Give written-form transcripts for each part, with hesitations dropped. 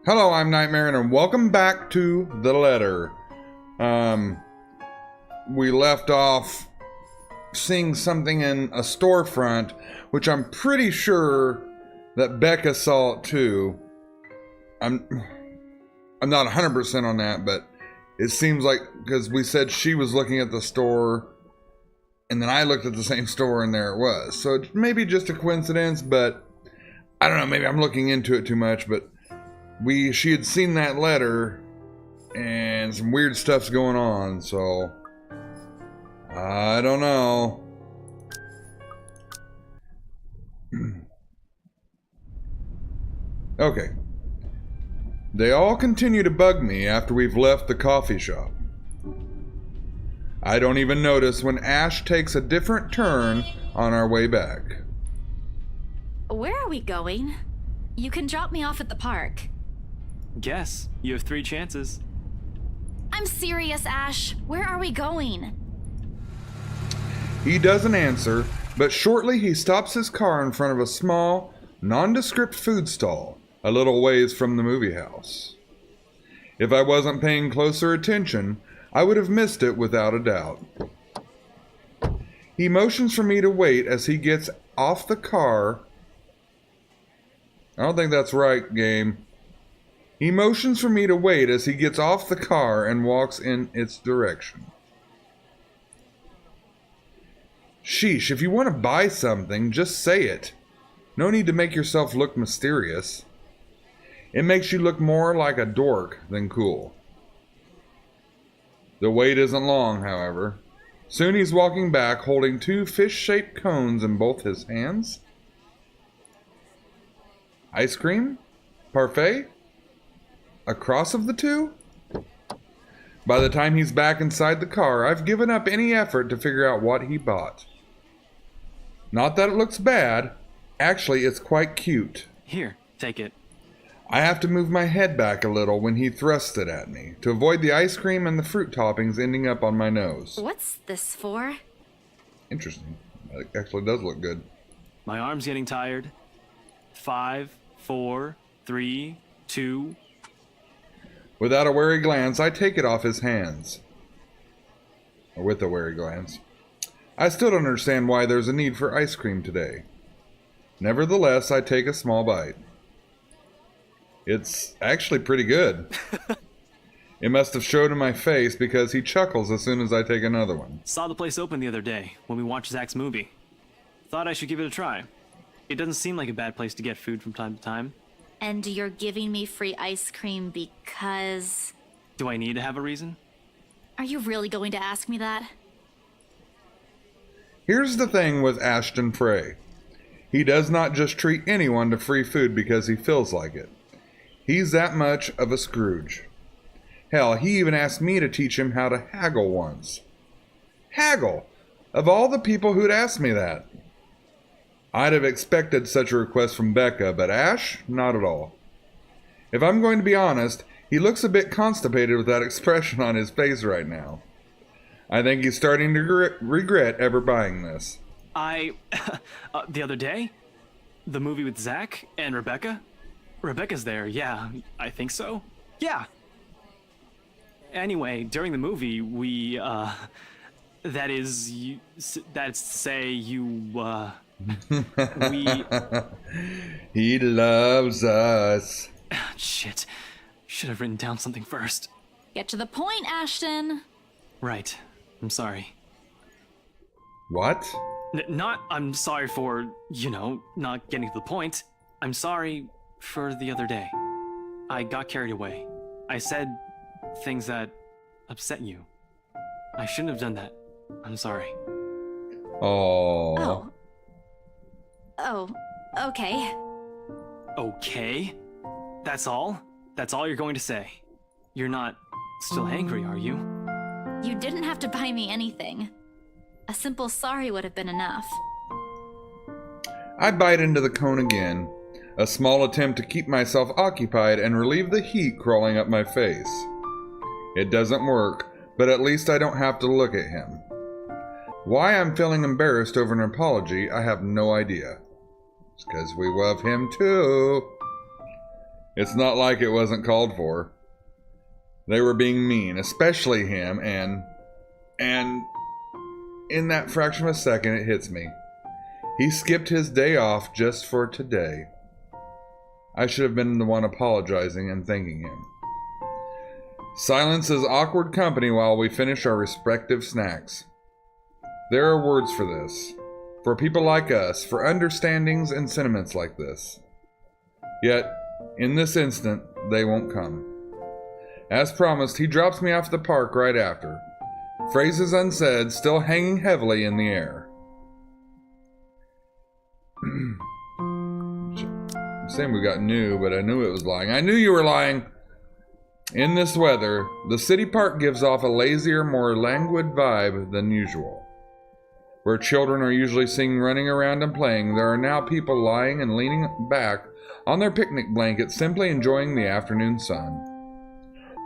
Hello, I'm Nightmare, and welcome back to The Letter. We left off seeing something in a storefront, which I'm pretty sure that Becca saw it too. I'm not 100% on that, but it seems like, because we said she was looking at the store, and then I looked at the same store, and there it was. So it's maybe just a coincidence, but I don't know, maybe I'm looking into it too much, but she had seen that letter and some weird stuff's going on, so I don't know. Okay. They all continue to bug me after we've left the coffee shop. I don't even notice when Ash takes a different turn on our way back. Where are we going? You can drop me off at the park. Guess. You have 3 chances. I'm serious, Ash. Where are we going? He doesn't answer, but shortly he stops his car in front of a small, nondescript food stall a little ways from the movie house. If I wasn't paying closer attention, I would have missed it without a doubt. He motions for me to wait as he gets off the car. I don't think that's right, game. He motions for me to wait as he gets off the car and walks in its direction. Sheesh, if you want to buy something, just say it. No need to make yourself look mysterious. It makes you look more like a dork than cool. The wait isn't long, however. Soon he's walking back holding 2 fish-shaped cones in both his hands. Ice cream? Parfait? A cross of the two? By the time he's back inside the car, I've given up any effort to figure out what he bought. Not that it looks bad. Actually, it's quite cute. Here, take it. I have to move my head back a little when he thrusts it at me, to avoid the ice cream and the fruit toppings ending up on my nose. What's this for? Interesting. It actually does look good. My arm's getting tired. 5, 4, 3, 2... Without a wary glance, I take it off his hands. Or with a wary glance. I still don't understand why there's a need for ice cream today. Nevertheless, I take a small bite. It's actually pretty good. It must have showed in my face because he chuckles as soon as I take another one. Saw the place open the other day when we watched Zach's movie. Thought I should give it a try. It doesn't seem like a bad place to get food from time to time. And you're giving me free ice cream because... Do I need to have a reason? Are you really going to ask me that? Here's the thing with Ashton Frey. He does not just treat anyone to free food because he feels like it. He's that much of a Scrooge. Hell, he even asked me to teach him how to haggle once. Haggle! Of all the people who'd asked me that. I'd have expected such a request from Becca, but Ash, not at all. If I'm going to be honest, he looks a bit constipated with that expression on his face right now. I think he's starting to regret ever buying this. The other day? The movie with Zach and Rebecca? Rebecca's there, yeah, I think so. Yeah. Anyway, during the movie, we, that's to say, we... He loves us. Shit. Should have written down something first. Get to the point, Ashton. Right. I'm sorry. What? Not I'm sorry for, not getting to the point. I'm sorry for the other day. I got carried away. I said things that upset you. I shouldn't have done that. I'm sorry. Oh. Oh, okay. Okay? That's all? That's all you're going to say? You're not still angry, are you? You didn't have to buy me anything. A simple sorry would have been enough. I bite into the cone again, a small attempt to keep myself occupied and relieve the heat crawling up my face. It doesn't work, but at least I don't have to look at him. Why I'm feeling embarrassed over an apology, I have no idea. It's because we love him too. It's not like it wasn't called for. They were being mean, especially him, and in that fraction of a second it hits me. He skipped his day off just for today. I should have been the one apologizing and thanking him. Silence is awkward company while we finish our respective snacks. There are words for this. For people like us, for understandings and sentiments like this. Yet, in this instant, they won't come. As promised, he drops me off at the park right after. Phrases unsaid, still hanging heavily in the air. I'm saying we got new, but I knew it was lying. I knew you were lying! In this weather, the city park gives off a lazier, more languid vibe than usual. Where children are usually seen running around and playing, there are now people lying and leaning back on their picnic blankets, simply enjoying the afternoon sun.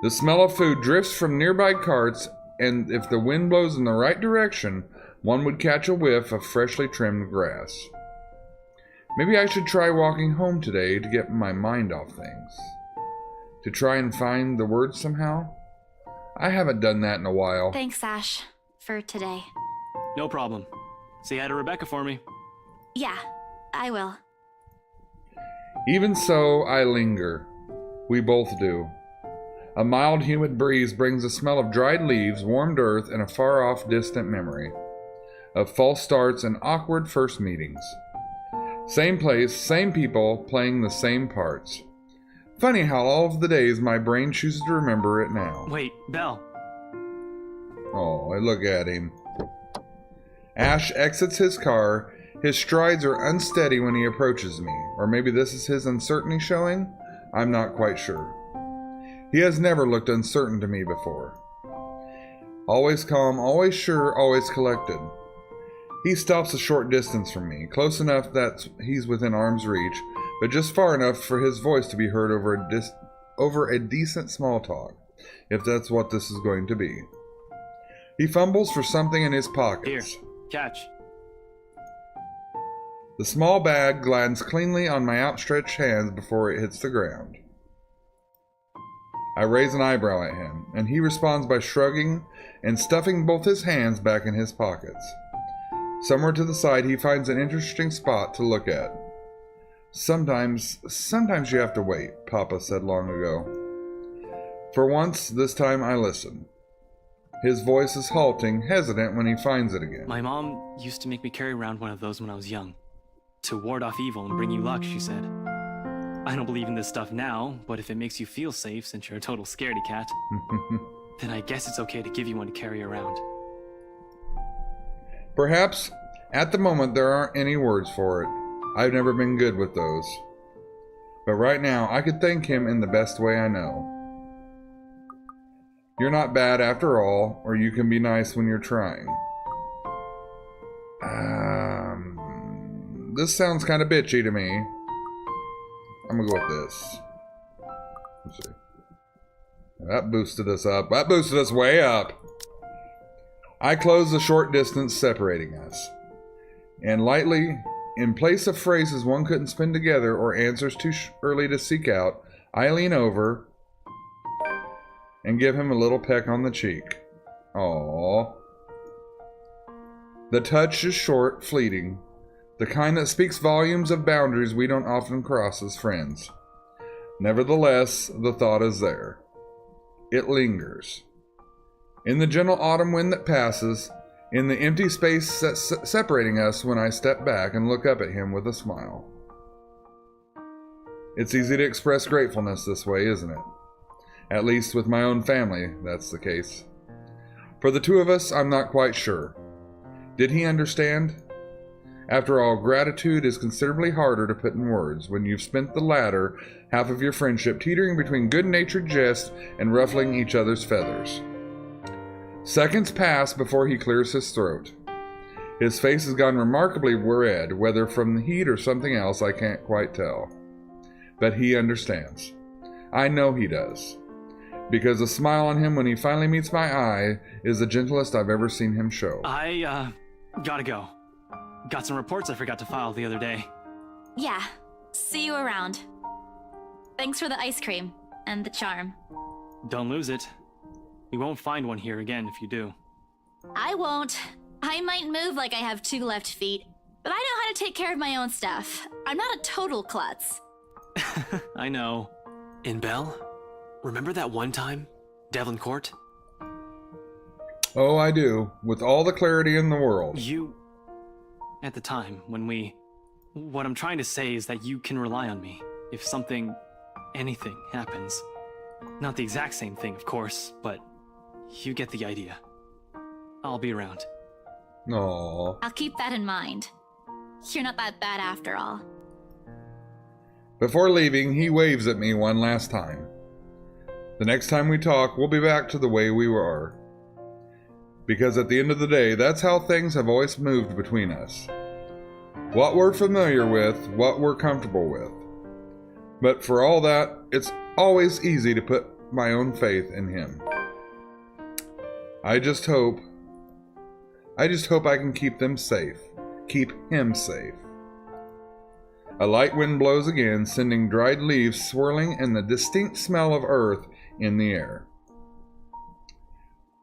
The smell of food drifts from nearby carts, and if the wind blows in the right direction, one would catch a whiff of freshly trimmed grass. Maybe I should try walking home today to get my mind off things. To try and find the words somehow. I haven't done that in a while. Thanks, Ash, for today. No problem. Say hi to Rebecca for me. Yeah, I will. Even so, I linger. We both do. A mild, humid breeze brings the smell of dried leaves, warmed earth, and a far-off, distant memory. Of false starts and awkward first meetings. Same place, same people, playing the same parts. Funny how all of the days my brain chooses to remember it now. Wait, Belle. Oh, look at him. Ash exits his car. His strides are unsteady when he approaches me. Or maybe this is his uncertainty showing? I'm not quite sure. He has never looked uncertain to me before. Always calm, always sure, always collected. He stops a short distance from me, close enough that he's within arm's reach, but just far enough for his voice to be heard over a decent small talk, if that's what this is going to be. He fumbles for something in his pockets. Here, catch. The small bag glands cleanly on my outstretched hands before it hits the ground. I raise an eyebrow at him, and he responds by shrugging and stuffing both his hands back in his pockets. Somewhere to the side, he finds an interesting spot to look at. Sometimes you have to wait, Papa said long ago. For once, this time I listen. His voice is halting, hesitant when he finds it again. My mom used to make me carry around one of those when I was young. To ward off evil and bring you luck, she said. I don't believe in this stuff now, but if it makes you feel safe since you're a total scaredy cat, then I guess it's okay to give you one to carry around. Perhaps, at the moment, there aren't any words for it. I've never been good with those. But right now, I could thank him in the best way I know. You're not bad after all, or you can be nice when you're trying. This sounds kind of bitchy to me. I'm gonna go with this. Let's see. That boosted us up. That boosted us way up. I close the short distance separating us. And lightly, in place of phrases one couldn't spin together or answers too early to seek out, I lean over and give him a little peck on the cheek. Aww. The touch is short, fleeting, the kind that speaks volumes of boundaries we don't often cross as friends. Nevertheless, the thought is there. It lingers. In the gentle autumn wind that passes, in the empty space separating us when I step back and look up at him with a smile. It's easy to express gratefulness this way, isn't it? At least with my own family, that's the case. For the two of us, I'm not quite sure. Did he understand? After all, gratitude is considerably harder to put in words when you've spent the latter half of your friendship teetering between good-natured jest and ruffling each other's feathers. Seconds pass before he clears his throat. His face has gone remarkably red, whether from the heat or something else I can't quite tell. But he understands. I know he does. Because the smile on him when he finally meets my eye is the gentlest I've ever seen him show. I, gotta go. Got some reports I forgot to file the other day. Yeah, see you around. Thanks for the ice cream and the charm. Don't lose it. We won't find one here again if you do. I won't. I might move like I have 2 left feet, but I know how to take care of my own stuff. I'm not a total klutz. I know. In Belle, remember that one time? Devlin Court? Oh, I do, with all the clarity in the world. You... At the time, when we... What I'm trying to say is that you can rely on me if something... anything happens. Not the exact same thing, of course, but you get the idea. I'll be around. Aww. I'll keep that in mind. You're not that bad after all. Before leaving, he waves at me one last time. The next time we talk, we'll be back to the way we were. Because at the end of the day, that's how things have always moved between us. What we're familiar with, what we're comfortable with. But for all that, it's always easy to put my own faith in him. I just hope I can keep them safe. Keep him safe. A light wind blows again, sending dried leaves swirling and the distinct smell of earth in the air.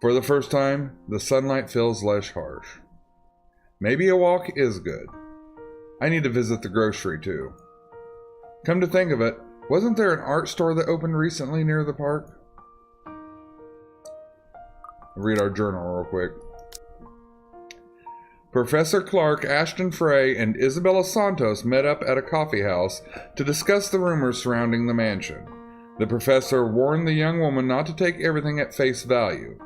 For the first time, the sunlight feels less harsh. Maybe a walk is good. I need to visit the grocery too. Come to think of it, wasn't there an art store that opened recently near the park? I'll read our journal real quick. Professor Clark, Ashton Frey, and Isabella Santos met up at a coffee house to discuss the rumors surrounding the mansion. The professor warned the young woman not to take everything at face value.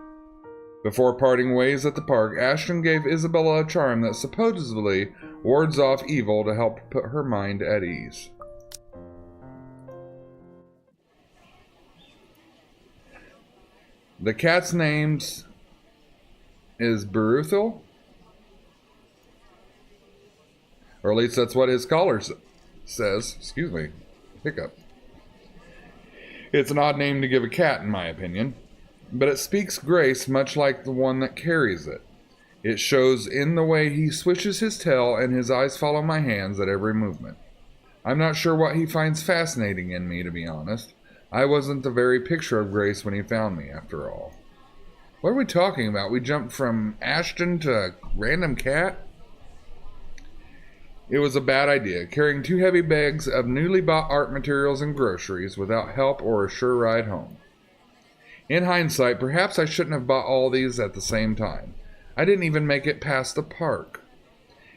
Before parting ways at the park, Ashton gave Isabella a charm that supposedly wards off evil to help put her mind at ease. The cat's name is Beruthil? Or at least that's what his collar says. Excuse me. Hiccup. It's an odd name to give a cat, in my opinion. But it speaks grace much like the one that carries it. It shows in the way he swishes his tail and his eyes follow my hands at every movement. I'm not sure what he finds fascinating in me, to be honest. I wasn't the very picture of grace when he found me, after all. What are we talking about? We jumped from Ashton to a random cat? It was a bad idea, carrying 2 heavy bags of newly bought art materials and groceries without help or a sure ride home. In hindsight, perhaps I shouldn't have bought all these at the same time. I didn't even make it past the park.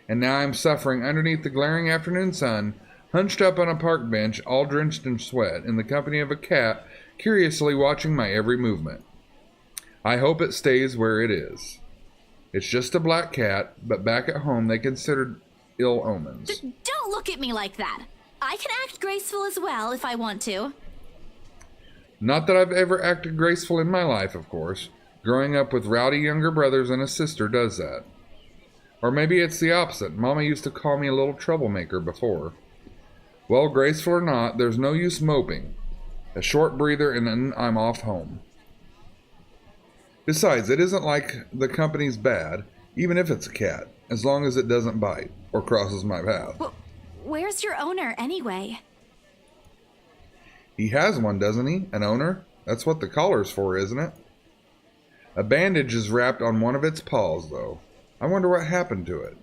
And now I'm suffering underneath the glaring afternoon sun, hunched up on a park bench, all drenched in sweat, in the company of a cat, curiously watching my every movement. I hope it stays where it is. It's just a black cat, but back at home they considered ill omens. Don't look at me like that. I can act graceful as well if I want to. Not that I've ever acted graceful in my life, of course. Growing up with rowdy younger brothers and a sister does that. Or maybe it's the opposite. Mama used to call me a little troublemaker before. Well, graceful or not, there's no use moping. A short breather and then I'm off home. Besides, it isn't like the company's bad, even if it's a cat, as long as it doesn't bite or crosses my path. Well, where's your owner, anyway? He has one, doesn't he? An owner? That's what the collar's for, isn't it? A bandage is wrapped on one of its paws, though. I wonder what happened to it.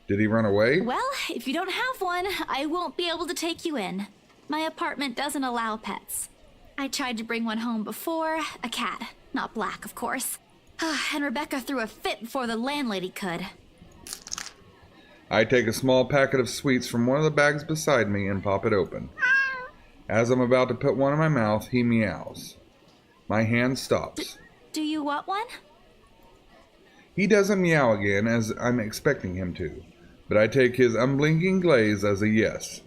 Did he run away? Well, if you don't have one, I won't be able to take you in. My apartment doesn't allow pets. I tried to bring one home before, a cat. Not black, of course. And Rebecca threw a fit before the landlady could. I take a small packet of sweets from one of the bags beside me and pop it open. As I'm about to put one in my mouth, he meows. My hand stops. Do you want one? He doesn't meow again as I'm expecting him to, but I take his unblinking glaze as a yes.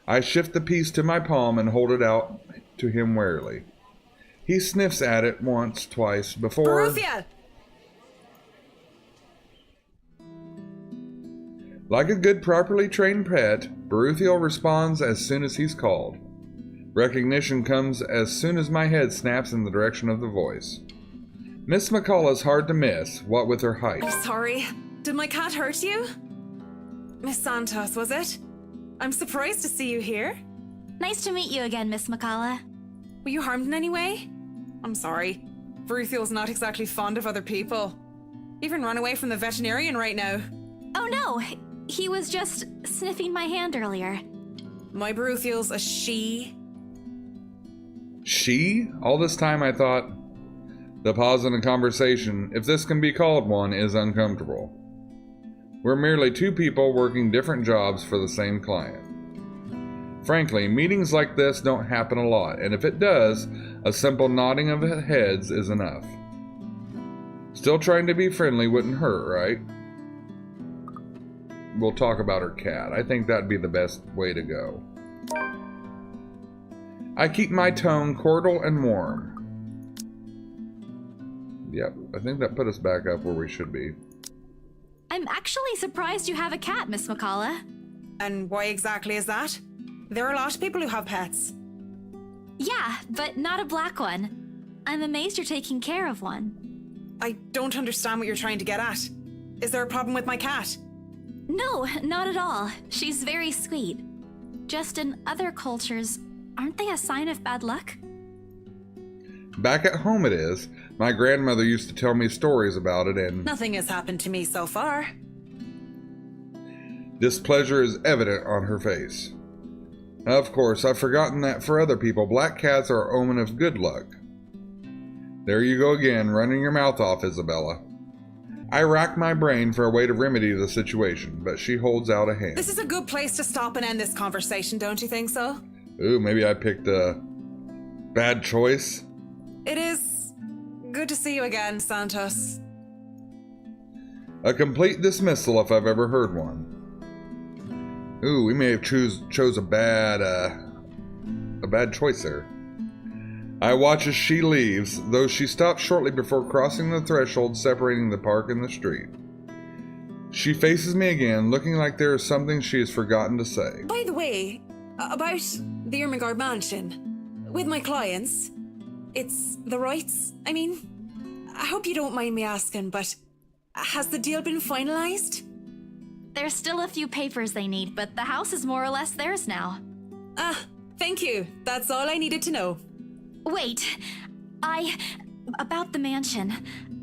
I shift the piece to my palm and hold it out to him warily. He sniffs at it once, twice, before... Borussia! Like a good, properly trained pet, Beruthiel responds as soon as he's called. Recognition comes as soon as my head snaps in the direction of the voice. Miss McCullough's hard to miss, what with her height. I'm sorry. Did my cat hurt you? Miss Santos, was it? I'm surprised to see you here. Nice to meet you again, Miss McCullough. Were you harmed in any way? I'm sorry. Veruthiel's not exactly fond of other people. Even run away from the veterinarian right now. Oh no, he was just sniffing my hand earlier. My Veruthiel's a she. She? All this time I thought the pause in the conversation, if this can be called one, is uncomfortable. We're merely two people working different jobs for the same client. Frankly, meetings like this don't happen a lot, and if it does, a simple nodding of heads is enough. Still trying to be friendly wouldn't hurt, right? We'll talk about her cat. I think that'd be the best way to go. I keep my tone cordial and warm. Yep, I think that put us back up where we should be. I'm actually surprised you have a cat, Miss McCullough. And why exactly is that? There are a lot of people who have pets. Yeah, but not a black one. I'm amazed you're taking care of one. I don't understand what you're trying to get at. Is there a problem with my cat? No, not at all. She's very sweet. Just in other cultures, aren't they a sign of bad luck? Back at home it is. My grandmother used to tell me stories about it, and Nothing has happened to me so far. displeasure is evident on her face. Of course, I've forgotten that for other people, black cats are an omen of good luck. There you go again, running your mouth off, Isabella. I rack my brain for a way to remedy the situation, but she holds out a hand. This is a good place to stop and end this conversation, don't you think so? Ooh, maybe I picked a bad choice. It is good to see you again, Santos. A complete dismissal if I've ever heard one. Ooh, we may have chose a bad choice there. I watch as she leaves, though she stops shortly before crossing the threshold separating the park and the street. She faces me again, looking like there is something she has forgotten to say. By the way, about the Ermengarde mansion, with my clients, it's the rights, I mean, I hope you don't mind me asking, but has the deal been finalized? There's still a few papers they need, but the house is more or less theirs now. Ah, thank you. That's all I needed to know. Wait, about the mansion.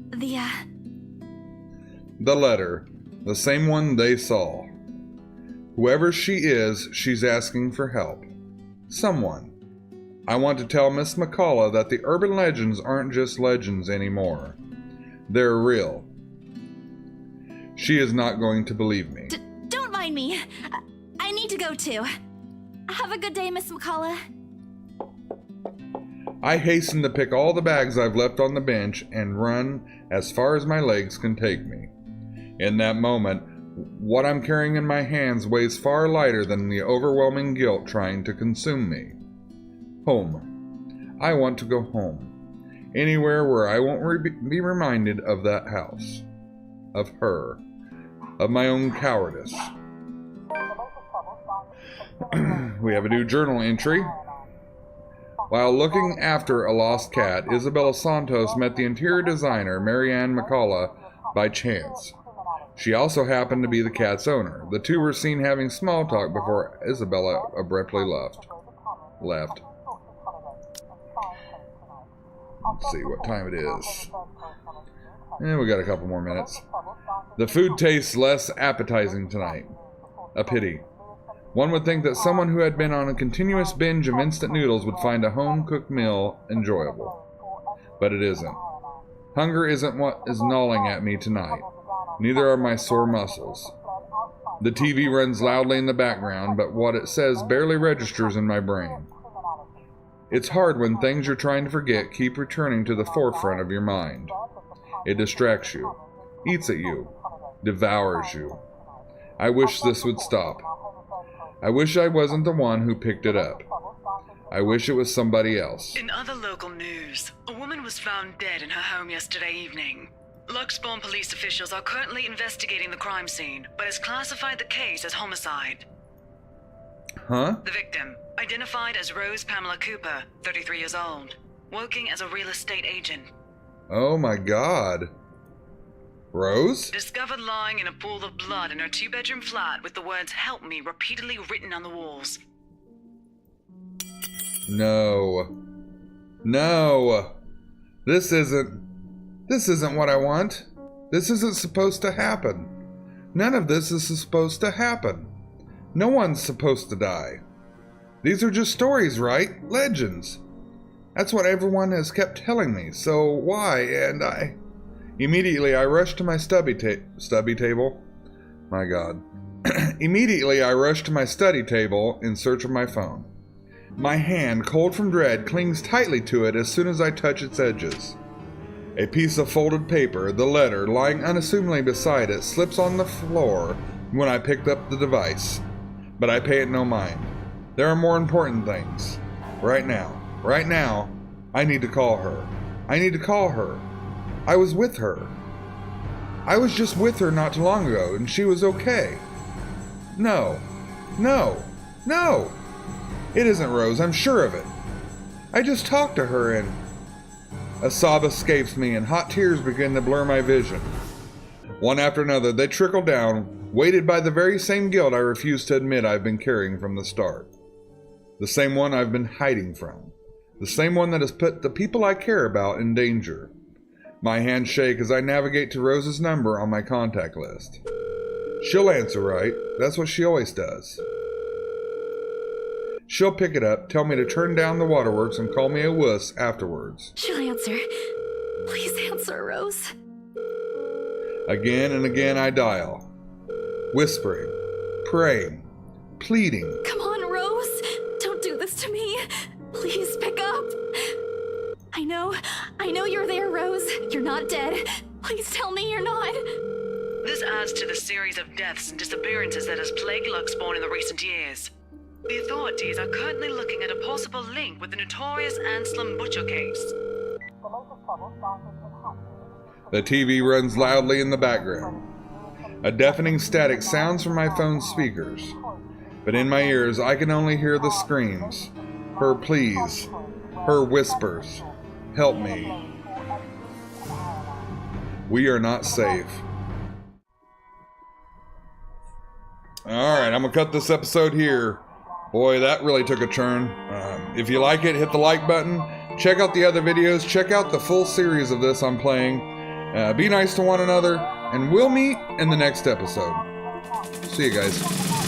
The letter, the same one they saw. Whoever she is, she's asking for help. Someone. I want to tell Miss McCullough that the urban legends aren't just legends anymore. They're real. She is not going to believe me. Don't mind me. I need to go too. Have a good day, Miss McCullough. I hasten to pick all the bags I've left on the bench and run as far as my legs can take me. In that moment, what I'm carrying in my hands weighs far lighter than the overwhelming guilt trying to consume me. Home. I want to go home. Anywhere where I won't be reminded of that house. Of her. Of my own cowardice. We have a new journal entry. While looking after a lost cat, Isabella Santos met the interior designer, Marianne McCullough, by chance. She also happened to be the cat's owner. The two were seen having small talk before Isabella abruptly left. Let's see what time it is. We got a couple more minutes. The food tastes less appetizing tonight. A pity. One would think that someone who had been on a continuous binge of instant noodles would find a home-cooked meal enjoyable. But it isn't. Hunger isn't what is gnawing at me tonight. Neither are my sore muscles. The TV runs loudly in the background, but what it says barely registers in my brain. It's hard when things you're trying to forget keep returning to the forefront of your mind. It distracts you, eats at you, devours you. I wish this would stop. I wish I wasn't the one who picked it up. I wish it was somebody else. In other local news, a woman was found dead in her home yesterday evening. Luxbourne police officials are currently investigating the crime scene, but has classified the case as homicide. Huh? The victim, identified as Rose Pamela Cooper, 33 years old, working as a real estate agent. Oh my God. Rose? Discovered lying in a pool of blood in her two-bedroom flat with the words "Help me" repeatedly written on the walls. No. No. This isn't what I want. This isn't supposed to happen. None of this is supposed to happen. No one's supposed to die. These are just stories, right? Legends. That's what everyone has kept telling me, so why? And Immediately I rushed to my stubby table. My God. Immediately I rushed to my study table in search of my phone. My hand, cold from dread, clings tightly to it as soon as I touch its edges. A piece of folded paper, the letter, lying unassumingly beside it, slips on the floor when I picked up the device. But I pay it no mind. There are more important things. Right now, I need to call her. I need to call her. I was with her. I was just with her not too long ago, and she was okay. No. It isn't Rose, I'm sure of it. I just talked to her and... A sob escapes me and hot tears begin to blur my vision. One after another, they trickle down, weighted by the very same guilt I refuse to admit I've been carrying from the start. The same one I've been hiding from. The same one that has put the people I care about in danger. My hands shake as I navigate to Rose's number on my contact list. She'll answer, right? That's what she always does. She'll pick it up, tell me to turn down the waterworks, and call me a wuss afterwards. She'll answer. Please answer, Rose. Again and again I dial. Whispering, praying, pleading. Come on, Rose. Don't do this to me. Please pick up. I know you're there, Rose. You're not dead. Please tell me you're not. This adds to the series of deaths and disappearances that has plagued Luxborn in the recent years. The authorities are currently looking at a possible link with the notorious Anselm Butcher case. The TV runs loudly in the background. A deafening static sounds from my phone's speakers. But in my ears, I can only hear the screams. Her pleas. Her whispers. Help me. We are not safe. Alright, I'm gonna cut this episode here. Boy, that really took a turn. If you like it, hit the like button. Check out the other videos. Check out the full series of this I'm playing. Be nice to one another. And we'll meet in the next episode. See you guys.